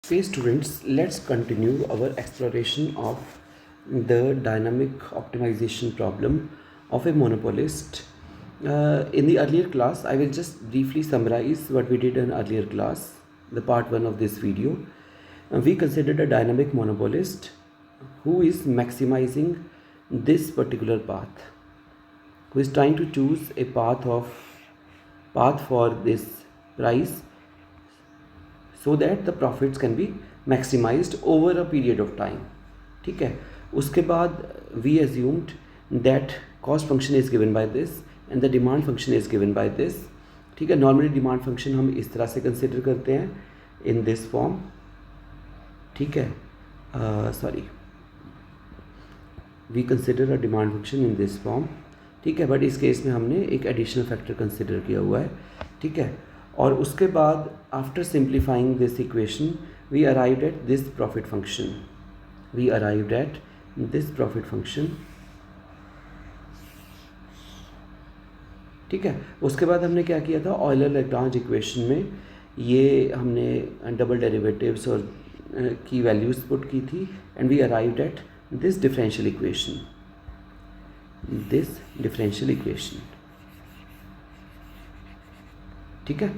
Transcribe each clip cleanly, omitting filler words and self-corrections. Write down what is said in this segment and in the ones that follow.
Okay, students, let's continue our exploration of the dynamic optimization problem of a monopolist. In the earlier class, I will just briefly summarize what we did in earlier class, the part 1 of this video. We considered a dynamic monopolist who is maximizing this particular path, who is trying to choose a path for this price so that the profits can be maximized over a period of time. ठीक है, उसके बाद we assumed that cost function is given by this and the demand function is given by this. ठीक है, normally demand function हम इस तरह से consider करते हैं in this form. ठीक है, we consider a demand function in this form. ठीक है, बट इस केस में हमने एक एडिशनल फैक्टर कंसिडर किया हुआ है. ठीक है, और उसके बाद after simplifying this equation we arrived at this profit function. ठीक है, उसके बाद हमने क्या किया था, ऑयलर लैग्रांज इक्वेशन में ये हमने डबल डेरिवेटिव्स और की वैल्यूज पुट की थी and we arrived at this differential equation. ठीक है,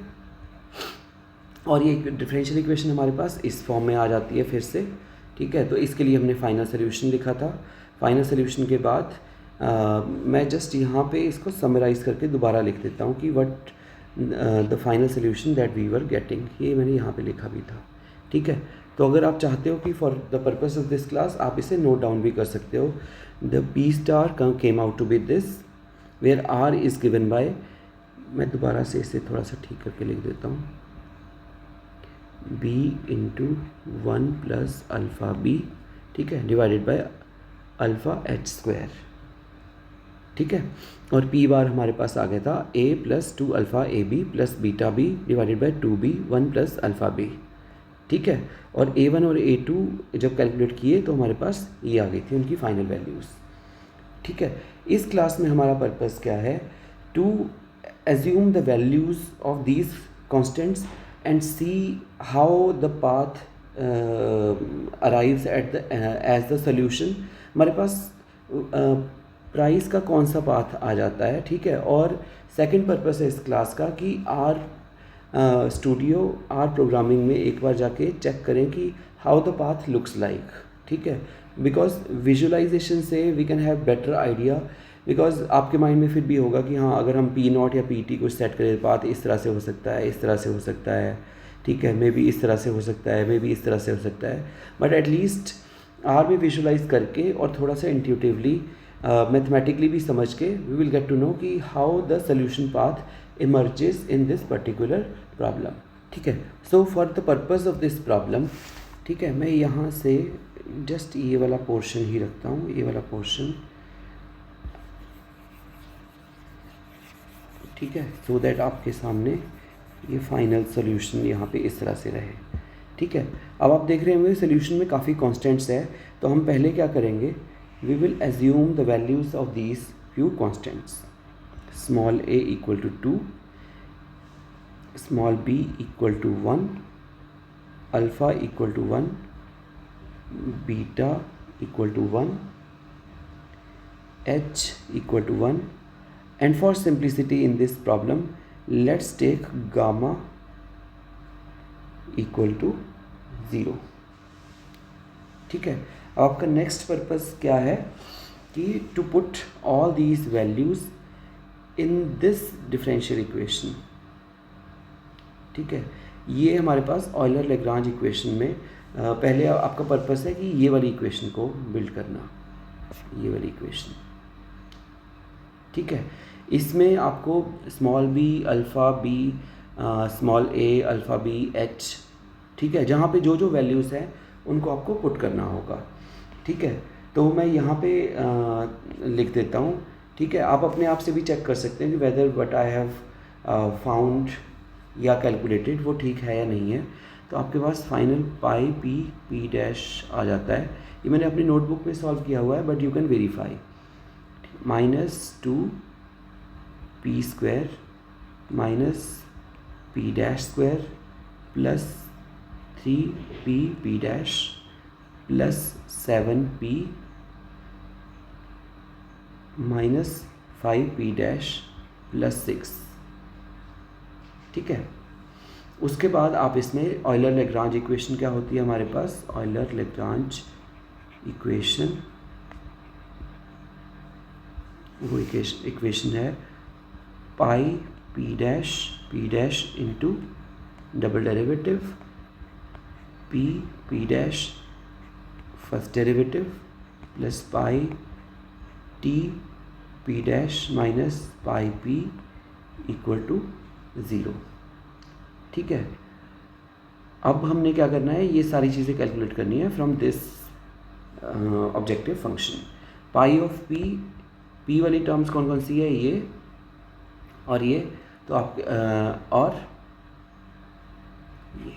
और ये डिफरेंशियल इक्वेशन हमारे पास इस फॉर्म में आ जाती है फिर से. ठीक है, तो इसके लिए हमने फाइनल सोल्यूशन लिखा था. फाइनल सोल्यूशन के बाद मैं जस्ट यहाँ पे इसको समराइज़ करके दोबारा लिख देता हूँ कि what the final solution that we were getting. ये मैंने यहाँ पे लिखा भी था. ठीक है, तो अगर आप चाहते हो कि for the purpose of this class आप इसे नोट डाउन भी कर सकते हो. The P star came out to be this where R is given by, मैं दोबारा से इसे थोड़ा सा ठीक करके लिख देता हूँ, B into 1 plus alpha B. ठीक है, divided by alpha H square. ठीक है, और P बार हमारे पास आ गया था A plus 2 alpha AB plus beta B divided by 2B 1 plus alpha B. ठीक है, और A1 और A2 जब कैलकुलेट किए तो हमारे पास ये आ गई थी उनकी फाइनल वैल्यूज़. ठीक है, इस क्लास में हमारा पर्पस क्या है, to assume the values of these constants and see how the path arrives at the as the solution. हमारे पास प्राइस का कौन सा पाथ आ जाता है. ठीक है, और सेकंड पर्पस है इस क्लास का कि आर प्रोग्रामिंग में एक बार जाके चेक करें कि how the path looks like. ठीक है, बिकॉज विजुअलाइजेशन से we can have better idea. Because आपके माइंड में फिर भी होगा कि हाँ, अगर हम P0 या PT को सेट करें, पाथ इस तरह से हो सकता है, इस तरह से हो सकता है. ठीक है, मे बी इस तरह से हो सकता है, मे बी इस तरह से हो सकता है, बट एटलीस्ट आर में विजुलाइज करके और थोड़ा सा इंट्यूटिवली मैथमेटिकली भी समझ के we will get to know कि how the solution path emerges in this particular problem. ठीक है, so for the purpose of this problem, ठीक है, मैं यहाँ से जस्ट ये वाला पोर्शन ही रखता हूँ, ये वाला पोर्शन. ठीक है, सो दैट आपके सामने ये फाइनल सोल्यूशन यहाँ पे इस तरह से रहे. ठीक है, अब आप देख रहे होंगे सोल्यूशन में काफ़ी कॉन्स्टेंट्स है, तो हम पहले क्या करेंगे, we will assume the values of these few constants. Small a equal to 2, small b equal to 1, alpha equal to 1, beta equal to 1, h equal to 1. And for simplicity in this problem, let's take gamma equal to 0. ठीक है, अब आपका next purpose क्या है कि to put all these values in this differential equation. ठीक है, ये हमारे पास ऑयलर लैग्रांज इक्वेशन में पहले आपका पर्पस है कि ये वाली इक्वेशन को बिल्ड करना, ये वाली इक्वेशन. ठीक है, इसमें आपको small b alpha b, small a alpha b h, ठीक है, जहाँ पे जो जो वैल्यूज़ हैं उनको आपको पुट करना होगा. ठीक है, तो मैं यहाँ पे लिख देता हूँ. ठीक है, आप अपने आप से भी चेक कर सकते हैं कि whether what I have found या कैलकुलेटेड वो ठीक है या नहीं है. तो आपके पास फाइनल पाई p डैश आ जाता है. ये मैंने अपनी नोटबुक में सॉल्व किया हुआ है, but you can verify. -2 p square minus p dash square plus 3p dash plus 7p minus 5p dash plus 6, ठीक है। उसके बाद आप इसमें ऑयलर लेग्रांज इक्वेशन क्या होती है हमारे पास, ऑयलर लेग्रांज इक्वेशन, वो इक्वेशन है pi P dash into double derivative P dash first derivative plus pi T P dash minus pi P equal to 0, ठीक है। अब हमने क्या करना है, ये सारी चीज़ें कैलकुलेट करनी है from this objective function. Pi of P वाली टर्म्स कौन कौन सी है, ये और ये, तो आप और ये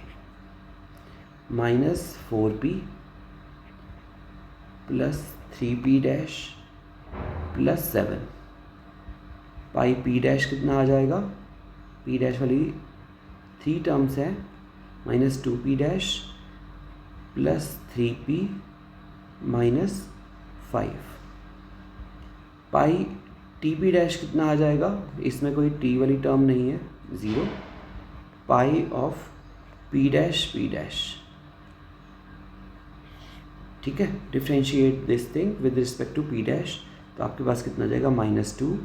minus 4p plus 3p dash plus 7, पाई p डैश कितना आ जाएगा, p डैश वाली 3 टर्म्स है, minus 2p dash plus 3p minus 5, पाई टी पी डैश कितना आ जाएगा, इसमें कोई टी वाली टर्म नहीं है, 0, पाई ऑफ पी डैश, ठीक है। Differentiate this thing with respect to P dash, तो आपके पास कितना आ जाएगा, -2,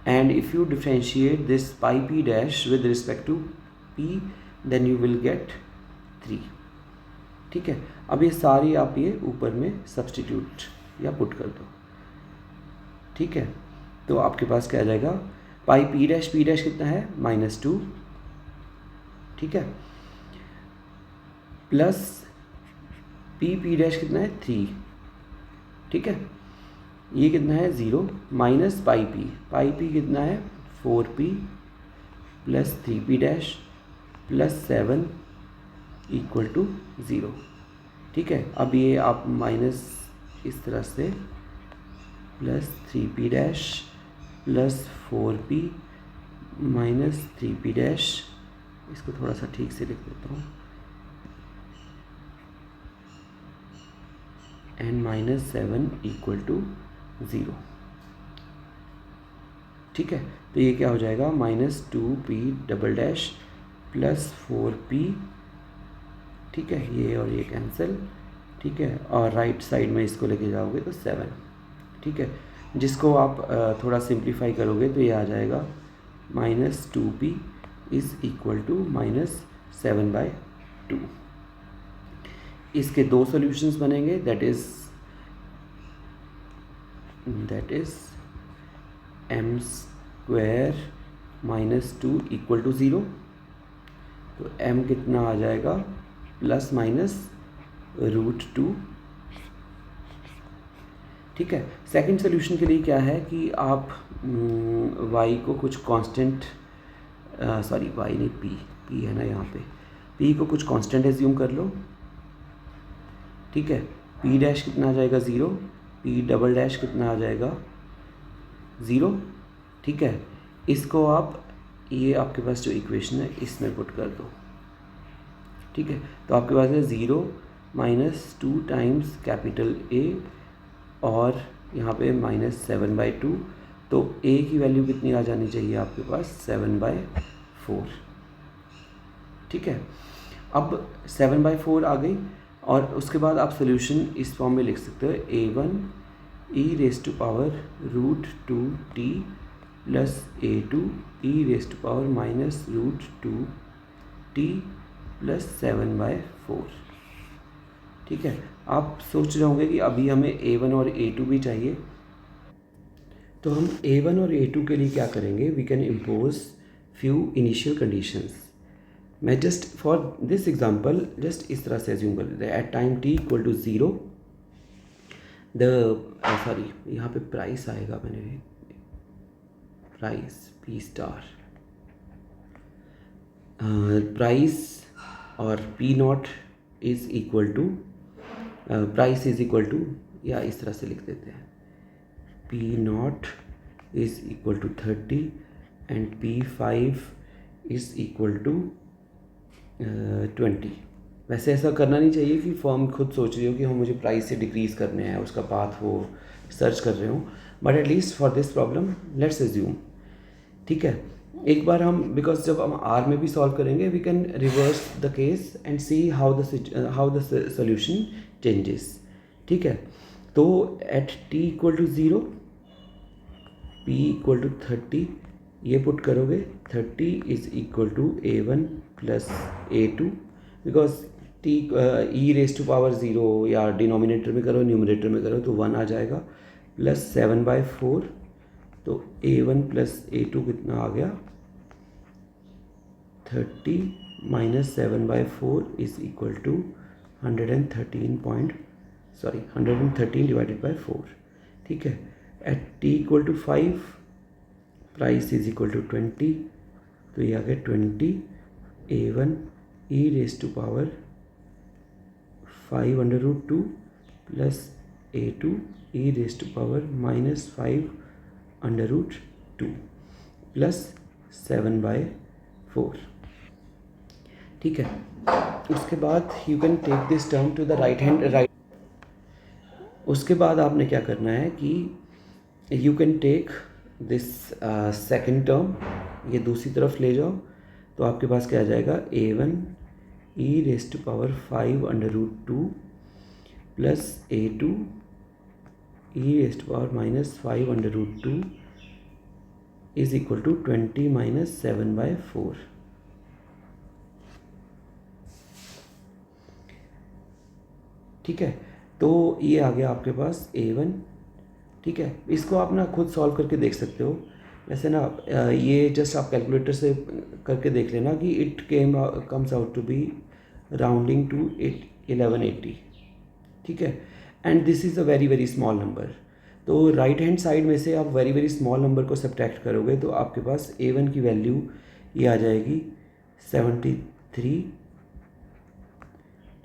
and if you differentiate this pi P dash with respect to P then you will get 3, ठीक है। अब ये सारी आप ये ऊपर में सब्सटीट्यूट या पुट कर दो, ठीक है। तो आपके पास क्या आ जाएगा, पाई पी डैश कितना है, -2, ठीक है, प्लस पी डैश कितना है, 3, ठीक है, ये कितना है 0, माइनस पाई पी कितना है 4p plus 3p dash plus 7 equal to 0, ठीक है। अब ये आप माइनस इस तरह से plus 3p dash plus 4p minus 3p dash, इसको थोड़ा सा ठीक से लिख देता हूँ, एंड माइनस 7 इक्वल टू 0, ठीक है। तो ये क्या हो जाएगा, -2p double dash plus 4p, ठीक है, ये और ये कैंसिल, ठीक है, और राइट साइड में इसको लेके जाओगे तो 7, ठीक है। जिसको आप थोड़ा सिंप्लीफाई करोगे तो ये आ जाएगा -2p इज़ इक्वल टू -7/2। इसके 2 सॉल्यूशंस बनेंगे, that is m² -2 equal to 0, तो m कितना आ जाएगा, प्लस माइनस √2, ठीक है। सेकंड सोल्यूशन के लिए क्या है कि आप y को कुछ कांस्टेंट, सॉरी y नहीं, p है ना यहाँ पे, p को कुछ कांस्टेंट एज्यूम कर लो, ठीक है। p डैश कितना आ जाएगा 0, p डबल डैश कितना आ जाएगा 0, ठीक है। इसको आप, ये आपके पास जो इक्वेशन है इसमें पुट कर दो, ठीक है। तो आपके पास है 0 -2 टाइम्स कैपिटल A और यहाँ पे -7/2, तो a की वैल्यू कितनी आ जानी चाहिए आपके पास, 7/4, ठीक है। अब 7/4 आ गई, और उसके बाद आप सोल्यूशन इस फॉर्म में लिख सकते हो, a1 e⁻√2t plus a2 e⁻√2t plus 7/4, ठीक है। आप सोच रहे होंगे कि अभी हमें a1 और a2 भी चाहिए, तो हम a1 और a2 के लिए क्या करेंगे, we can impose few initial conditions. मैं just for this example just इस तरह से एज्यूम कर देते हैं, at time t equal to 0 sorry यहाँ पे प्राइस आएगा, मैंने प्राइस p⁻, प्राइस और p0 is equal to, price is equal to, या इस तरह से लिख देते हैं, p0 is equal to 30 and p5 is equal to 20, वैसे ऐसा करना नहीं चाहिए कि फर्म खुद सोच रही हो कि हम मुझे प्राइस से डिक्रीज़ करने हैं, उसका पाथ वो सर्च कर रहे हो, but at least for this problem let's assume, ठीक है। एक बार हम, बिकॉज जब हम आर में भी सॉल्व करेंगे we can reverse the case and see how the solution changes, ठीक है। तो at T equal to 0 p equal to 30, ये पुट करोगे 30 is equal to a1 plus a2, because t e raise to power 0 या denominator में करो numerator में करो तो 1 आ जाएगा, प्लस 7/4, तो a1 प्लस a2 कितना आ गया 30 minus 7/4 is equal to 113 divided by 4, ठीक है। At t equal to 5 price is equal to 20, तो ये आ गया 20 a1 e raise to power 5/2 plus a2 e raise to power -5/2 plus 7/4, ठीक है। उसके बाद you can take this term to the right hand, right. उसके बाद आपने क्या करना है कि you can take this second term, ये दूसरी तरफ ले जाओ, तो आपके पास क्या आ जाएगा a1 e raise to power 5/2 plus a2 e raise to power -5/2 is equal to 20 minus 7/4, ठीक है। तो ये आ गया आपके पास a1, ठीक है। इसको आप ना खुद सॉल्व करके देख सकते हो, वैसे ना ये जस्ट आप कैलकुलेटर से करके देख लेना कि it comes out to be rounding to 1180, ठीक है। And this is a very very small number, तो राइट हैंड साइड में से आप वेरी वेरी स्मॉल नंबर को सब्ट्रैक्ट करोगे तो आपके पास a1 की वैल्यू ये आ जाएगी 73,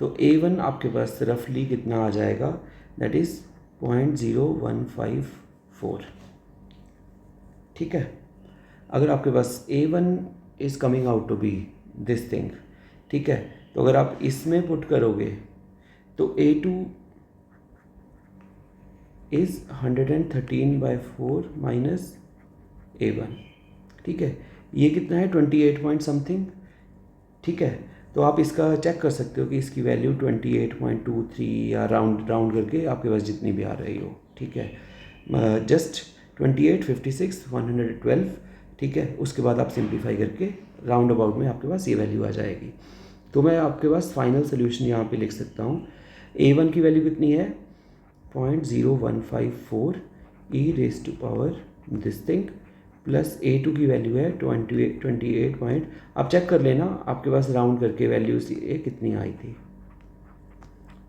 तो a1 आपके पास रफली कितना आ जाएगा, दैट इज़ 0.0154, ठीक है। अगर आपके पास a1 is coming out to be this thing, ठीक है, तो अगर आप इसमें पुट करोगे तो a2 इज़ 113/4 माइनस a1, ठीक है। ये कितना है 28 पॉइंट समथिंग, ठीक है। तो आप इसका चेक कर सकते हो कि इसकी वैल्यू 28.23 या राउंड करके आपके पास जितनी भी आ रही हो, ठीक है। जस्ट 28, 56, 112, ठीक है। उसके बाद आप सिंप्लीफाई करके राउंड अबाउट में आपके पास ये वैल्यू आ जाएगी। तो मैं आपके पास फाइनल सोल्यूशन यहाँ पे लिख सकता हूँ। a1 की वैल्यू कितनी है 0.0154 e raise to power this thing, plus a2 की वैल्यू है 28 पॉइंट, आप चेक कर लेना आपके पास राउंड करके वैल्यू ये कितनी आई थी,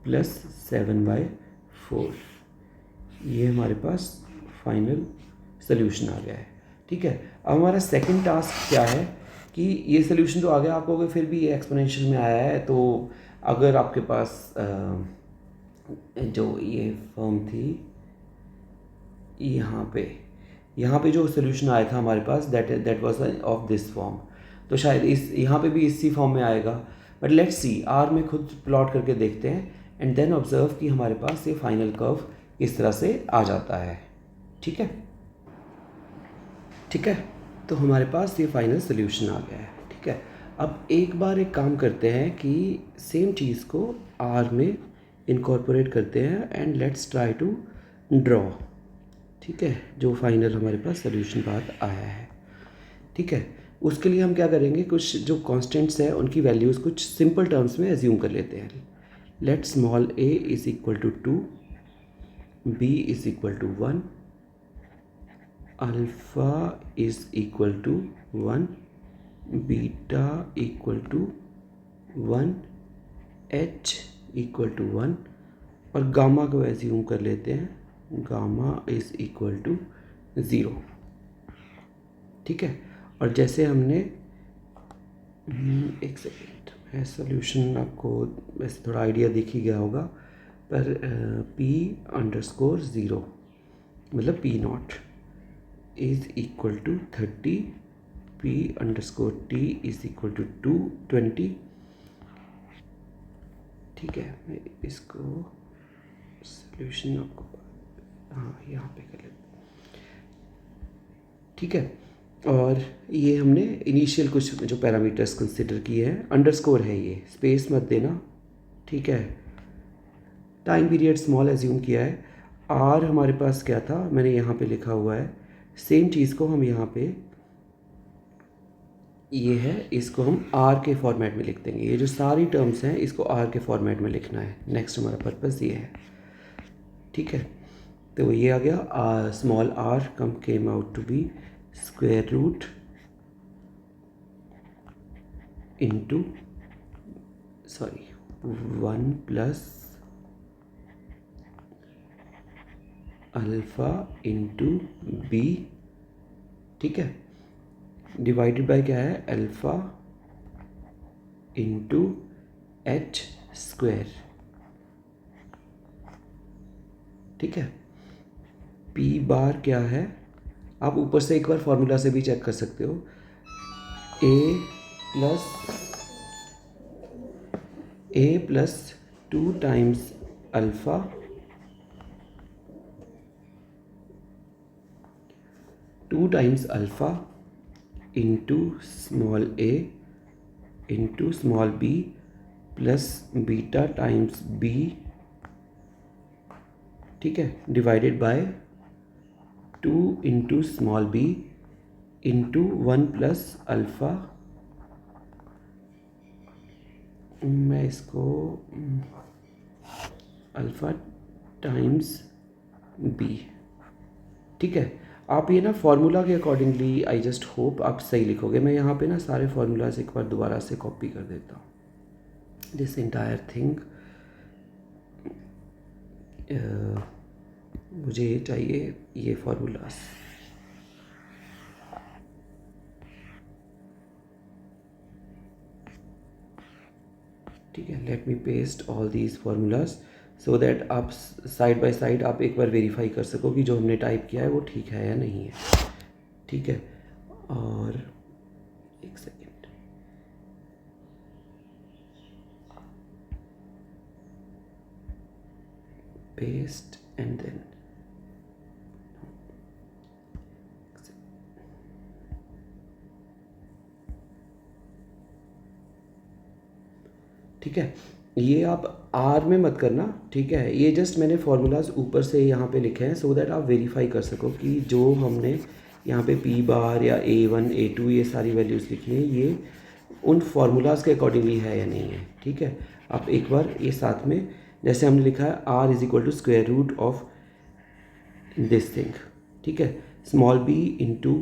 प्लस 7/4, ये हमारे पास फाइनल सोल्यूशन आ गया है, ठीक है। अब हमारा सेकंड टास्क क्या है कि ये सोल्यूशन तो आ गया, आप कहोगे फिर भी ये एक्सपोनेंशियल में आया है, तो अगर आपके पास जो ये फॉर्म थी यहाँ पे जो सोल्यूशन आया था हमारे पास that was of this form, तो शायद इस यहाँ पे भी इसी फॉर्म में आएगा, बट लेट्स सी आर में खुद प्लॉट करके देखते हैं एंड देन ऑब्जर्व कि हमारे पास ये फाइनल कर्व किस तरह से आ जाता है, ठीक है, ठीक है। तो हमारे पास ये फाइनल सोल्यूशन आ गया है, ठीक है। अब एक बार एक काम करते हैं कि सेम चीज़ को आर में इनकॉर्पोरेट करते हैं and let's try to draw, ठीक है, जो फाइनल हमारे पास सोल्यूशन बात आया है, ठीक है। उसके लिए हम क्या करेंगे, कुछ जो कांस्टेंट्स हैं उनकी वैल्यूज़ कुछ सिंपल टर्म्स में एज्यूम कर लेते हैं। Let small a is equal to 2, b is equal to 1, alpha is equal to 1, beta equal to 1, h equal to 1, और गामा को एज्यूम कर लेते हैं, गामा इज़ इक्वल टू 0, ठीक है। और जैसे हमने एक सेकेंड, मैं सोल्यूशन आपको वैसे थोड़ा आइडिया दिख ही गया होगा, पर p_0 मतलब p0 is equal to 30, p_t is equal to 20, ठीक है, मैं इसको सोल्यूशन आपको यहाँ पे कर लेते, ठीक है। और ये हमने इनिशियल कुछ जो पैरामीटर्स कंसिडर किए हैं, अंडरस्कोर है, ये स्पेस मत देना, ठीक है। टाइम पीरियड स्मॉल एज्यूम किया है। आर हमारे पास क्या था, मैंने यहाँ पे लिखा हुआ है, सेम चीज़ को हम यहाँ पे, ये है, इसको हम आर के फॉर्मेट में लिख देंगे। ये जो सारी टर्म्स हैं इसको आर के फॉर्मेट में लिखना है। नेक्स्ट हमारा पर्पस ये है, ठीक है। तो ये आ गया, small R came out to be square root into 1 plus alpha into B, ठीक है, डिवाइडेड बाय क्या है, अल्फ़ा इंटू एच स्क्वायर, ठीक है। पी बार क्या है, आप ऊपर से एक बार फॉर्मूला से भी चेक कर सकते हो, A plus 2 times alpha into small A into small B plus beta times B, ठीक है, divided by 2 into small B into 1 plus alpha, मैं इसको अल्फ़ा टाइम्स बी, ठीक है। आप ये ना फार्मूला के अकॉर्डिंगली, आई जस्ट होप आप सही लिखोगे। मैं यहाँ पे ना सारे फार्मूलाज एक बार दोबारा से कॉपी कर देता हूँ, दिस एंटायर थिंग। मुझे चाहिए ये फार्मूलाज, ठीक है। Let me paste all these formulas so that आप साइड बाय साइड आप एक बार वेरीफाई कर सको कि जो हमने टाइप किया है वो ठीक है या नहीं है, ठीक है। और एक सेकेंड, पेस्ट एंड देन, ठीक है। ये आप आर में मत करना, ठीक है। ये जस्ट मैंने फार्मूलाज ऊपर से यहाँ पे लिखे हैं सो दैट आप वेरीफाई कर सको कि जो हमने यहाँ पे पी बार या A1 A2 ये सारी वैल्यूज़ लिखी हैं ये उन फार्मूलाज के अकॉर्डिंगली है या नहीं है, ठीक है। आप एक बार ये साथ में, जैसे हमने लिखा है R is equal to square root of this thing, ठीक है, small B into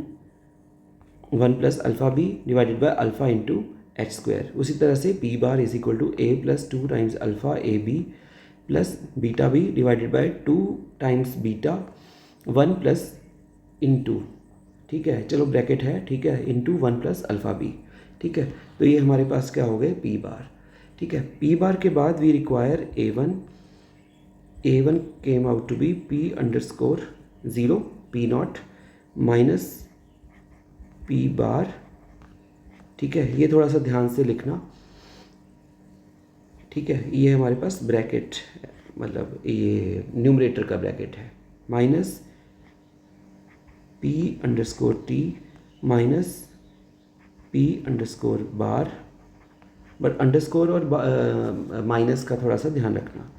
1 plus alpha B divided by alpha into H square. उसी तरह से P bar is equal to A plus 2 times alpha A B plus beta B divided by 2 times beta 1 plus into, ठीक है, चलो bracket है, ठीक है, into 1 plus alpha B, ठीक है। तो ये हमारे पास क्या हो गए, पी बार, ठीक है। पी बार के बाद we require A1 came out to be P underscore 0 P not minus P bar, ठीक है। ये थोड़ा सा ध्यान से लिखना, ठीक है। ये हमारे पास ब्रैकेट, मतलब ये न्यूमरेटर का ब्रैकेट है, minus P underscore T minus P underscore bar, but underscore और माइनस का थोड़ा सा ध्यान रखना,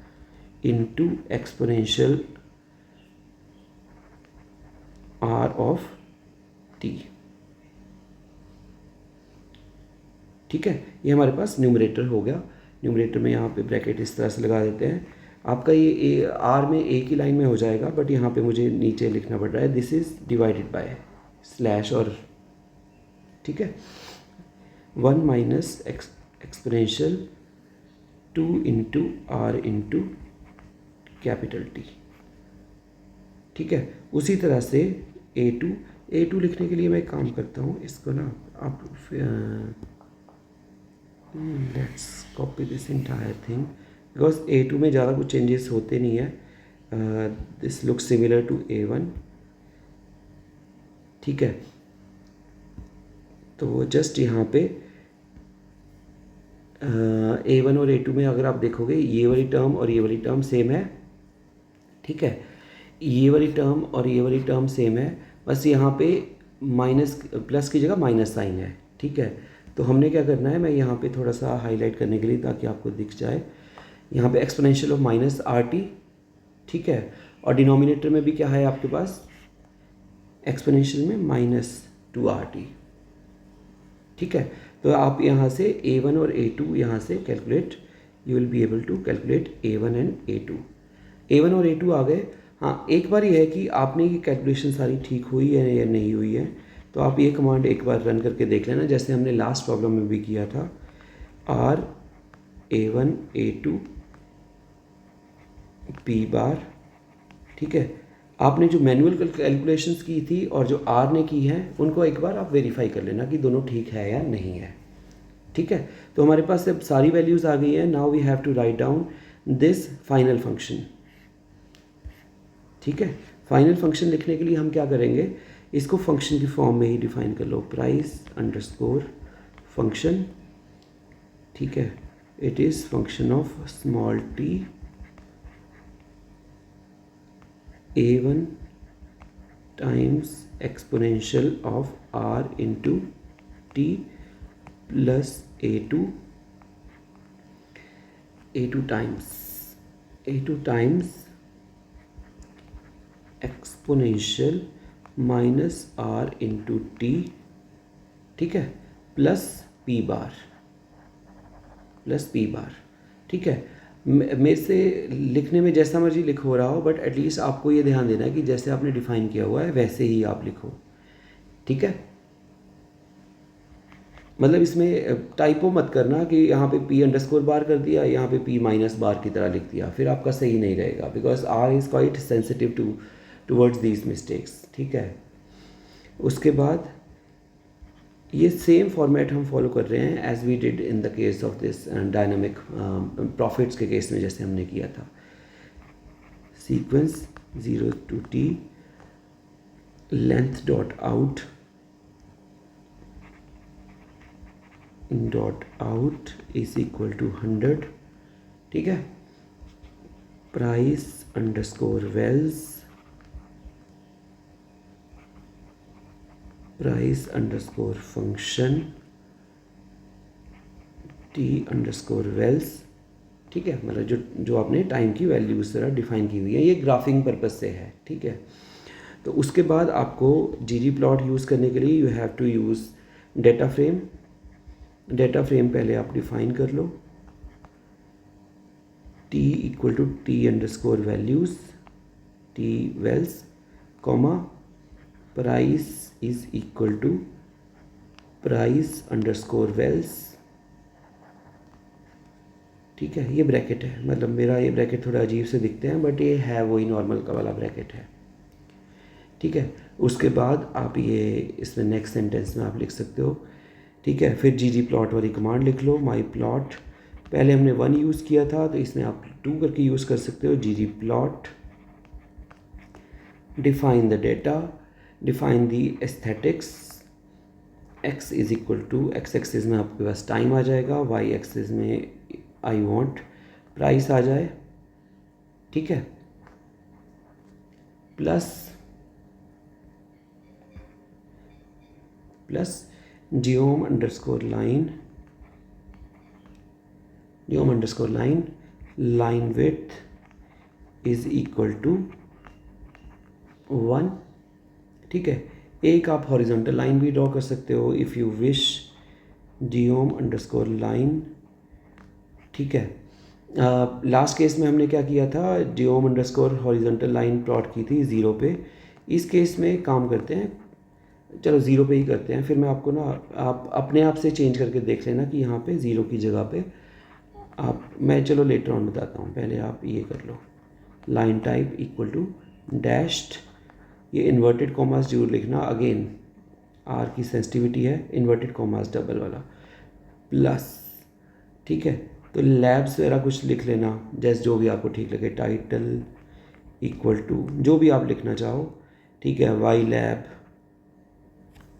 into exponential R of T, ठीक है। ये हमारे पास न्यूमरेटर हो गया। न्यूमरेटर में यहाँ पे ब्रैकेट इस तरह से लगा देते हैं। आपका ये आर में एक ही लाइन में हो जाएगा, बट यहाँ पे मुझे नीचे लिखना पड़ रहा है, this is divided by slash और, ठीक है, 1 minus exponential 2 into R into capital T, ठीक है। उसी तरह से A2 लिखने के लिए मैं एक काम करता हूँ, इसको ना आप let's copy this entire thing, because A2 में ज़्यादा कुछ चेंजेस होते नहीं है, this looks similar to A1, ठीक है। तो जस्ट यहाँ पे A1 और A2 में अगर आप देखोगे ये वाली टर्म और ये वाली टर्म सेम है, ठीक है, ये वाली टर्म और ये वाली टर्म सेम है, बस यहाँ पे माइनस प्लस की जगह माइनस साइन है, ठीक है। तो हमने क्या करना है, मैं यहाँ पे थोड़ा सा हाईलाइट करने के लिए ताकि आपको दिख जाए, यहाँ पे exponential of minus R T, ठीक है, और डिनोमिनेटर में भी क्या है आपके पास, एक्सपोनेंशियल में -2RT, ठीक है। तो आप यहाँ से A1 और A2 यहाँ से calculate, you will be able to calculate A1 and A2। A1 और A2 आ गए। हाँ, एक बार ये है कि आपने ये कैलकुलेशन सारी ठीक हुई है या नहीं हुई है, तो आप ये कमांड एक बार रन करके देख लेना, जैसे हमने लास्ट प्रॉब्लम में भी किया था, R A1 A2 P बार, ठीक है। आपने जो मैनुअल कैलकुलेशंस की थी और जो आर ने की है उनको एक बार आप वेरीफाई कर लेना कि दोनों ठीक है या नहीं है, ठीक है। तो हमारे पास अब सारी वैल्यूज़ आ गई है। Now we have to write down this final function, ठीक है। फाइनल फंक्शन लिखने के लिए हम क्या करेंगे, इसको फंक्शन की फॉर्म में ही डिफाइन कर लो, प्राइस अंडरस्कोर फंक्शन, ठीक है। It is function of small t A1 times exponential of R into t plus A2 times exponential minus R into t, ठीक है, प्लस P बार, ठीक है। मेरे से लिखने में जैसा मर्जी लिख हो रहा हो, बट एटलीस्ट आपको ये ध्यान देना है कि जैसे आपने डिफाइन किया हुआ है वैसे ही आप लिखो, ठीक है। मतलब इसमें टाइपो मत करना कि यहाँ पे P अंडरस्कोर बार कर दिया, यहाँ पे P माइनस बार की तरह लिख दिया, फिर आपका सही नहीं रहेगा, because R is quite sensitive towards these mistakes, ठीक है। उसके बाद ये सेम फॉर्मेट हम फॉलो कर रहे हैं as we did in the case of this dynamic profits के केस में जैसे हमने किया था। Sequence 0 to t length dot out is equal to 100, ठीक है। Price underscore vals, price underscore function t underscore vals, ठीक है। मतलब जो आपने टाइम की वैल्यू इस तरह डिफाइन की हुई है, ये ग्राफिंग पर्पज से है, ठीक है। तो उसके बाद आपको ggplot यूज़ करने के लिए you have to use data frame. Data frame पहले आप डिफाइन कर लो, t equal to t underscore values, t vals, comma price is equal to price underscore vals, ठीक है। ये ब्रैकेट है, मतलब मेरा ये ब्रैकेट थोड़ा अजीब से दिखते हैं, बट ये है वही नॉर्मल का वाला ब्रैकेट है, ठीक है। उसके बाद आप ये इसमें नेक्स्ट सेंटेंस में आप लिख सकते हो, ठीक है। फिर ggplot वाली कमांड लिख लो, माई प्लॉट, पहले हमने 1 यूज़ किया था तो इसमें आप 2 करके यूज़ कर सकते हो। ggplot define the data, define the aesthetics, x is equal to x axis में आपके पास टाइम आ जाएगा, y एक्सिस में आई वॉन्ट प्राइस आ जाए, ठीक है। Plus geom underscore line line width is equal to 1, ठीक है। एक आप हॉरिजॉन्टल लाइन भी ड्रॉ कर सकते हो if you wish, geom underscore line, ठीक है। लास्ट केस में हमने क्या किया था, geom underscore horizontal line plot की थी 0 पे। इस केस में काम करते हैं, चलो 0 पे ही करते हैं, फिर मैं आपको ना आप अपने आप से चेंज करके देख लेना कि यहाँ पे 0 की जगह पे मैं चलो लेटर ऑन बताता हूँ, पहले आप ये कर लो, line type equal to dashed, ये इन्वर्टेड कॉमास जरूर लिखना, अगेन आर की सेंसिटिविटी है, इन्वर्टेड कॉमास डबल वाला, प्लस, ठीक है। तो लैब्स वगैरह कुछ लिख लेना, जैसे जो भी आपको ठीक लगे, टाइटल इक्वल टू जो भी आप लिखना चाहो, ठीक है। वाई लैब,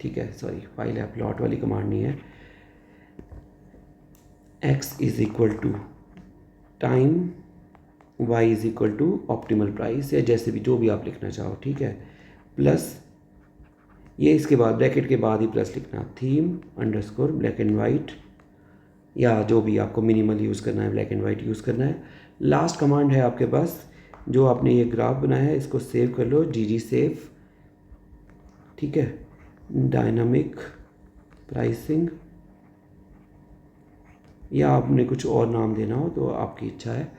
ठीक है, सॉरी वाई लैब प्लॉट वाली कमांड नहीं है, x is equal to time, y is equal to optimal price, या जैसे भी जो भी आप लिखना चाहो, ठीक है, प्लस ये इसके बाद ब्रैकेट के बाद ही प्लस लिखना, theme underscore black and white, या जो भी आपको मिनिमल यूज़ करना है, ब्लैक एंड वाइट यूज़ करना है। लास्ट कमांड है आपके पास, जो आपने ये ग्राफ बनाया है इसको सेव कर लो, जी सेव, ठीक है, डायनामिक प्राइसिंग, या आपने कुछ और नाम देना हो तो आपकी इच्छा है,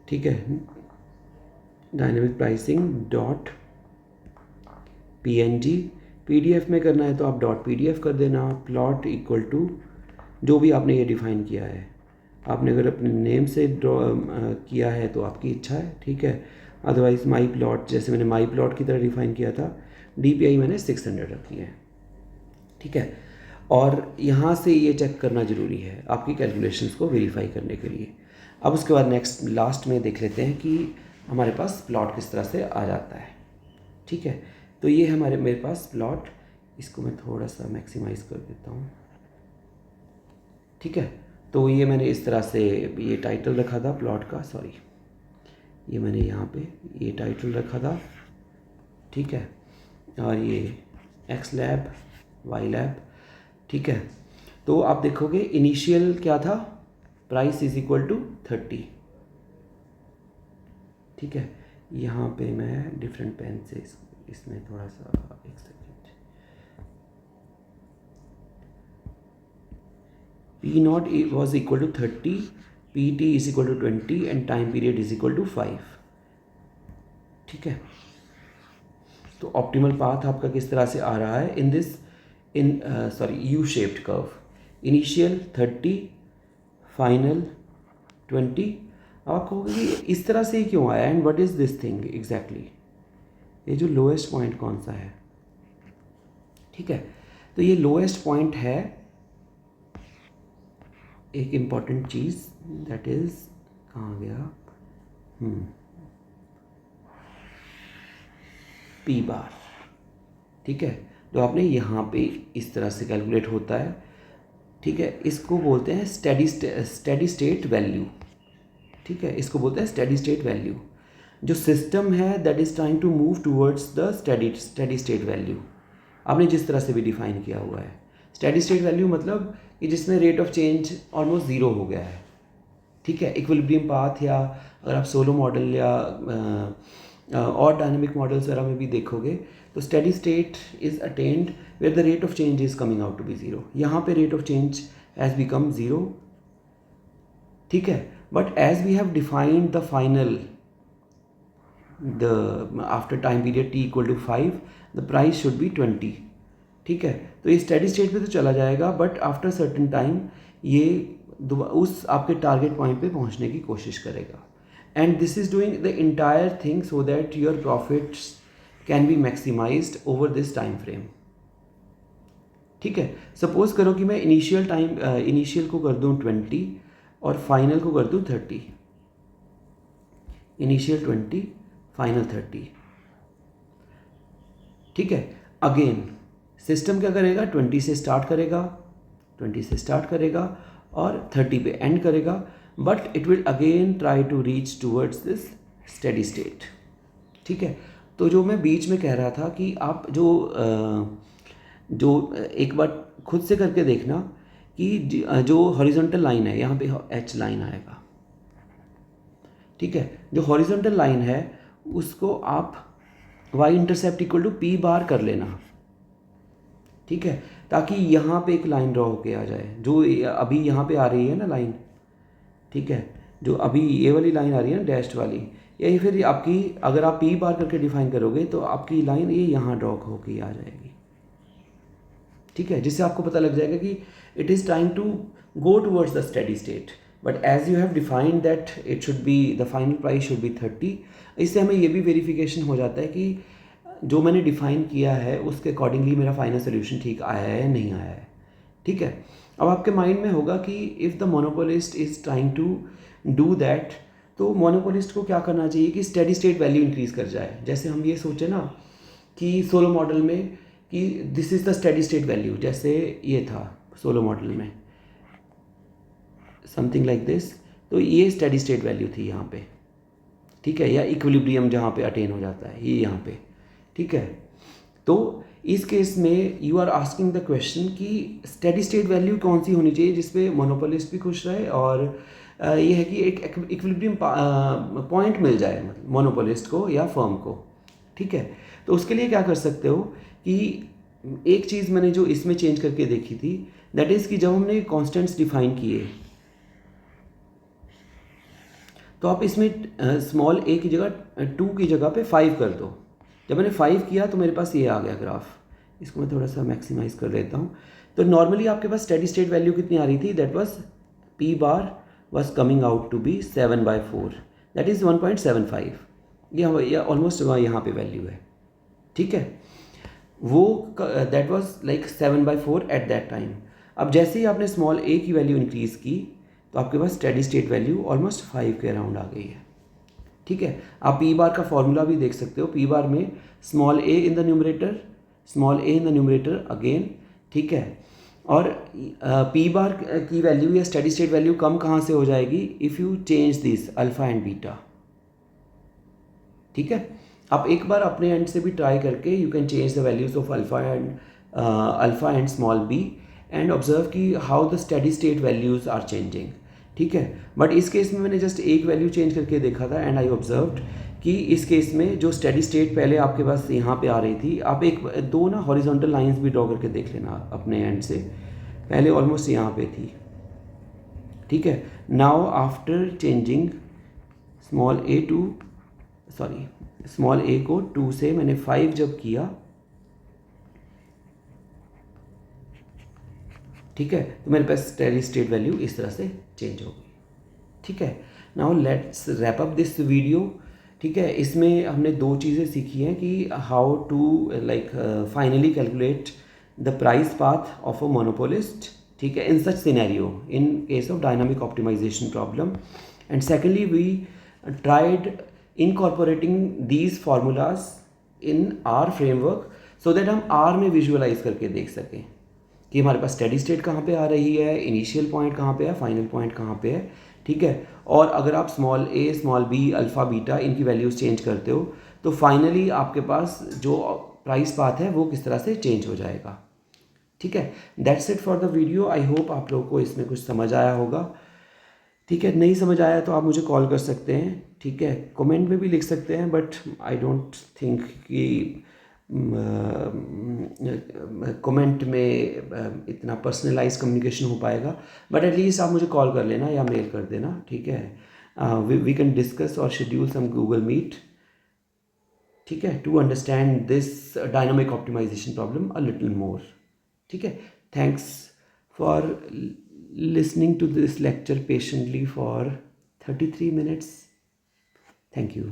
ठीक है, dynamic pricing dot png, PDF में करना है तो आप डॉट PDF कर देना, प्लॉट इक्वल टू जो भी आपने ये डिफ़ाइन किया है, आपने अगर अपने नेम से ड्रॉ किया है तो आपकी इच्छा है, ठीक है, अदरवाइज़ माई प्लॉट, जैसे मैंने माई प्लॉट की तरह डिफ़ाइन किया था, DPI मैंने 600 रखी है, ठीक है। और यहाँ से ये चेक करना ज़रूरी है आपकी कैलकुलेशंस को वेरीफाई करने के लिए। अब उसके बाद नेक्स्ट लास्ट में देख लेते हैं कि हमारे पास प्लॉट किस तरह से आ जाता है, ठीक है। तो ये है मेरे पास प्लॉट, इसको मैं थोड़ा सा मैक्सिमाइज़ कर देता हूँ, ठीक है। तो ये मैंने इस तरह से ये टाइटल रखा था प्लॉट का, सॉरी ये मैंने यहाँ पे ये टाइटल रखा था, ठीक है, और ये एक्स लैब वाई लैब, ठीक है। तो आप देखोगे इनिशियल क्या था, प्राइस इज इक्वल टू 30, ठीक है। यहाँ पे मैं डिफरेंट पेन से इसमें थोड़ा सा, एक second, P not was equal to 30, PT is equal to 20 and time period is equal to 5, ठीक है। तो ऑप्टिमल पाथ आपका किस तरह से आ रहा है in U shaped curve, initial 30, final 20। अब आप कहोगे कि इस तरह से ही क्यों आया, and what is this thing exactly, ये जो लोएस्ट पॉइंट कौन सा है, ठीक है। तो ये लोएस्ट पॉइंट है, एक इम्पॉर्टेंट चीज़, दैट इज़ कहाँ गया, P बार, ठीक है, जो आपने यहाँ पे इस तरह से कैलकुलेट होता है, ठीक है। इसको बोलते हैं स्टेडी स्टेट वैल्यू, ठीक है, इसको बोलते हैं स्टेडी स्टेट वैल्यू। जो सिस्टम है that is trying to move towards the steady state value, आपने जिस तरह से भी डिफाइन किया हुआ है। स्टेडी स्टेट वैल्यू मतलब कि जिसमें rate of change almost zero हो गया है, ठीक है। इक्विलिब्रियम पाथ, या अगर आप सोलो मॉडल या और डायनामिक मॉडल्स वगैरह में भी देखोगे तो steady state is attained where the rate of change is coming out to be zero. यहाँ पे rate of change has become zero, ठीक है। But as we have defined the final after time period t equal to 5, the price should be 20, ठीक है। तो ये steady state पे तो चला जाएगा, बट आफ्टर सर्टेन टाइम ये उस आपके टारगेट पॉइंट पे पहुंचने की कोशिश करेगा, and this is doing the entire thing so that your profits can be maximised over this time frame, ठीक है। सपोज करो कि मैं इनिशियल को कर दूं 20 और फाइनल को कर दूं 30, इनिशियल 20 फाइनल 30, ठीक है। अगेन सिस्टम क्या करेगा, 20 से स्टार्ट करेगा और 30 पे एंड करेगा, but it will again try to reach towards this steady state, ठीक है। तो जो मैं बीच में कह रहा था कि आप जो एक बार खुद से करके देखना कि जो हॉरिजॉन्टल लाइन है, यहाँ पे H लाइन आएगा, ठीक है। जो हॉरिजॉन्टल लाइन है उसको आप y intercept equal to P bar कर लेना, ठीक है, ताकि यहाँ पे एक लाइन ड्रॉ होके आ जाए, जो अभी यहाँ पे आ रही है ना लाइन, ठीक है, जो अभी ये वाली लाइन आ रही है ना डैश्ड वाली, यही फिर आपकी अगर आप P बार करके डिफाइन करोगे तो आपकी लाइन ये यहाँ ड्रॉ होके आ जाएगी, ठीक है, जिससे आपको पता लग जाएगा कि it is time to go towards the steady state, but as you have defined that it should be the final price should be 30। इससे हमें ये भी वेरिफिकेशन हो जाता है कि जो मैंने डिफ़ाइन किया है उसके अकॉर्डिंगली मेरा फाइनल सोल्यूशन ठीक आया है या नहीं आया है, ठीक है। अब आपके माइंड में होगा कि if the monopolist is trying to do that, तो मोनोपोलिस्ट को क्या करना चाहिए कि स्टेडी स्टेट वैल्यू इंक्रीज़ कर जाए। जैसे हम ये सोचें ना कि सोलो मॉडल में कि this is the steady state value, जैसे ये था सोलो मॉडल में समथिंग लाइक दिस। तो ये स्टेडी स्टेट वैल्यू थी यहाँ पे, ठीक है, या इक्विलिब्रियम जहाँ पे अटेन हो जाता है ये यहाँ पे, ठीक है। तो इस केस में you are asking the question कि स्टेडी स्टेट वैल्यू कौन सी होनी चाहिए जिसपे मोनोपोलिस्ट भी खुश रहे और ये है कि एक इक्विलिब्रियम पॉइंट मिल जाए मतलब मोनोपोलिस्ट को या फर्म को, ठीक है। तो उसके लिए क्या कर सकते हो कि एक चीज़ मैंने जो इसमें चेंज करके देखी थी, दैट इज़ कि जब हमने कॉन्स्टेंट्स डिफाइन किए तो आप इसमें स्मॉल ए की जगह 2 की जगह पे 5 कर दो। जब मैंने 5 किया तो मेरे पास ये आ गया ग्राफ। इसको मैं थोड़ा सा मैक्सिमाइज कर लेता हूँ। तो नॉर्मली आपके पास स्टेडी स्टेट वैल्यू कितनी आ रही थी, that was P bar was coming out to be 7/4, that is 1.75। ये ऑलमोस्ट यहाँ पे वैल्यू है, ठीक है। वो that was like 7/4 at that time. अब जैसे ही आपने स्मॉल ए की वैल्यू इंक्रीज़ की तो आपके पास स्टेडी स्टेट वैल्यू ऑलमोस्ट 5 के अराउंड आ गई है, ठीक है। आप पी बार का फॉर्मूला भी देख सकते हो। पी बार में small A in the numerator again, ठीक है। और पी बार की वैल्यू या स्टेडी स्टेट वैल्यू कम कहाँ से हो जाएगी, if you change this alpha and beta, ठीक है। आप एक बार अपने एंड से भी ट्राई करके you can change the values of alpha and small B and observe कि how the steady state values are changing, ठीक है। बट इस केस में मैंने जस्ट एक वैल्यू चेंज करके देखा था एंड आई ऑब्जर्व्ड कि इस केस में जो स्टेडी स्टेट पहले आपके पास यहाँ पे आ रही थी, आप दो ना हॉरिजॉन्टल लाइंस भी ड्रॉ करके देख लेना अपने एंड से, पहले ऑलमोस्ट यहाँ पे थी, ठीक है। नाउ आफ्टर चेंजिंग स्मॉल ए को 2 से मैंने 5 जब किया, ठीक है, तो मेरे पास स्टेडी स्टेट वैल्यू इस तरह से चेंज हो गई, ठीक है। Now let's wrap up this video, ठीक है। इसमें हमने 2 चीज़ें सीखी हैं कि how to like finally calculate the price path of a monopolist, ठीक है, in such scenario in case of dynamic optimisation problem. And secondly we tried incorporating these formulas in R framework so that हम R में visualise करके देख सकें कि हमारे पास steady state कहाँ पे आ रही है, इनिशियल पॉइंट कहाँ पे है, फाइनल पॉइंट कहाँ पे है, ठीक है। और अगर आप स्मॉल ए, स्मॉल बी, अल्फ़ा, बीटा इनकी वैल्यूज़ चेंज करते हो तो फाइनली आपके पास जो प्राइस पाथ है वो किस तरह से चेंज हो जाएगा, ठीक है। That's it for the video. I hope आप लोगों को इसमें कुछ समझ आया होगा, ठीक है। नहीं समझ आया तो आप मुझे कॉल कर सकते हैं, ठीक है, कमेंट में भी लिख सकते हैं, बट आई डोंट थिंक कि कमेंट में इतना पर्सनलाइज कम्युनिकेशन हो पाएगा, बट एटलीस्ट आप मुझे कॉल कर लेना या मेल कर देना, ठीक है। वी कैन डिस्कस और शेड्यूल सम गूगल मीट, ठीक है, to understand this dynamic optimisation problem a little more, ठीक है। Thanks for listening to this lecture patiently for 33 minutes. Thank you.